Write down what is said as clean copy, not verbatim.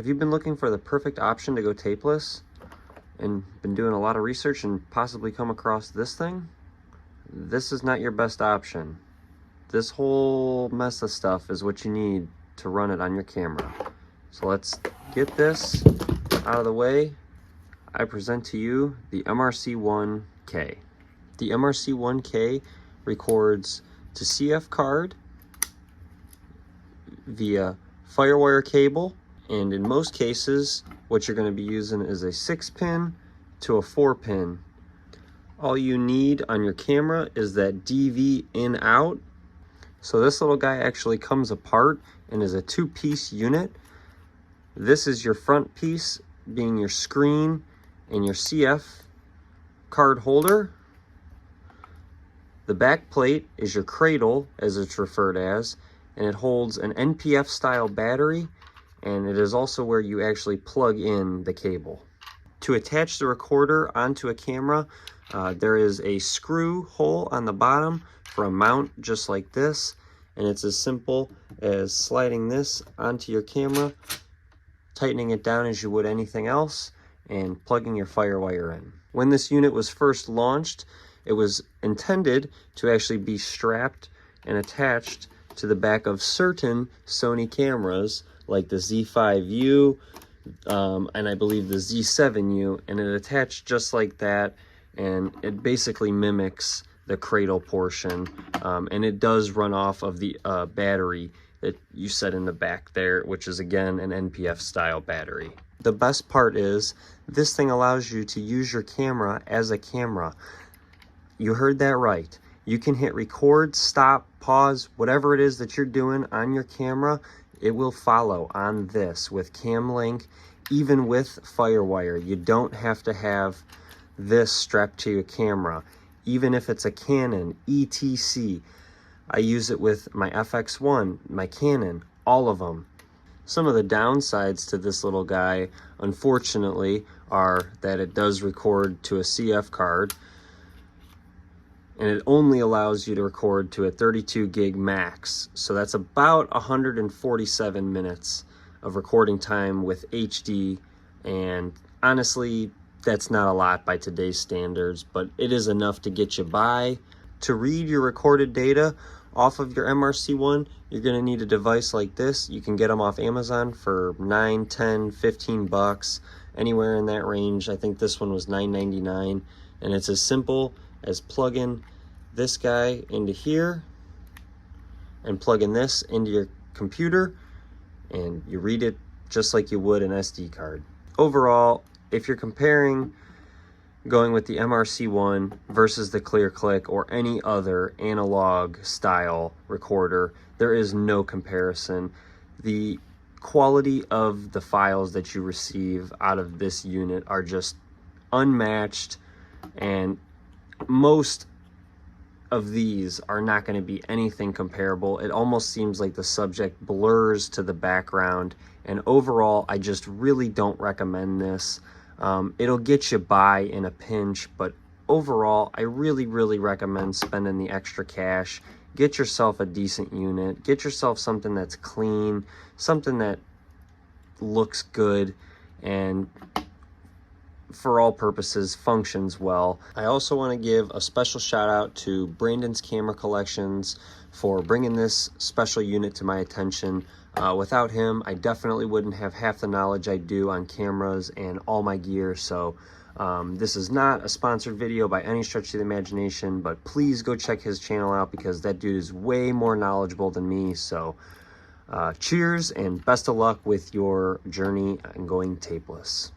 Have you been looking for the perfect option to go tapeless and been doing a lot of research and possibly come across this thing? This is not your best option. This whole mess of stuff is what you need to run it on your camera. So let's get this out of the way. I present to you the MRC-1K. The MRC-1K records to CF card via firewire cable, and in most cases what you're going to be using is a 6-pin to a 4-pin. All you need on your camera is that DV in out. So this little guy actually comes apart and is a 2-piece unit. This is your front piece, being your screen and your CF card holder. The back plate is your cradle, as it's referred as, and it holds an NPF style battery, and it is also where you actually plug in the cable. To attach the recorder onto a camera, there is a screw hole on the bottom for a mount just like this, and it's as simple as sliding this onto your camera, tightening it down as you would anything else, and plugging your firewire in. When this unit was first launched, it was intended to actually be strapped and attached to the back of certain Sony cameras like the Z5U and I believe the Z7U, and it attached just like that, and it basically mimics the cradle portion, and it does run off of the battery that you set in the back there, which is again an NPF style battery. The best part is this thing allows you to use your camera as a camera. You heard that right. You can hit record, stop, pause, whatever it is that you're doing on your camera, it will follow on this with Cam Link, even with firewire. You don't have to have this strapped to your camera, even if it's a Canon, ETC. I use it with my FX1, my Canon, all of them. Some of the downsides to this little guy, unfortunately, are that it does record to a CF card, and it only allows you to record to a 32 gig max. So that's about 147 minutes of recording time with HD, and honestly, that's not a lot by today's standards, but it is enough to get you by. To read your recorded data off of your MRC-1, you're gonna need a device like this. You can get them off Amazon for $9, $10, $15, anywhere in that range. I think this one was $9.99, and it's as simple as plugging this guy into here and plugging this into your computer, and you read it just like you would an SD card. Overall, if you're comparing going with the MRC-1 versus the ClearClick or any other analog style recorder, there is no comparison. The quality of the files that you receive out of this unit are just unmatched, and most of these are not going to be anything comparable. It almost seems like the subject blurs to the background, and overall I just really don't recommend this. It'll get you by in a pinch, but overall I really recommend spending the extra cash. Get yourself a decent unit, get yourself something that's clean, something that looks good, and for all purposes functions well. I also want to give a special shout out to Brandon's Camera Collections for bringing this special unit to my attention. Without him, I definitely wouldn't have half the knowledge I do on cameras and all my gear. So this is not a sponsored video by any stretch of the imagination, but please go check his channel out because that dude is way more knowledgeable than me. So cheers and best of luck with your journey on going tapeless.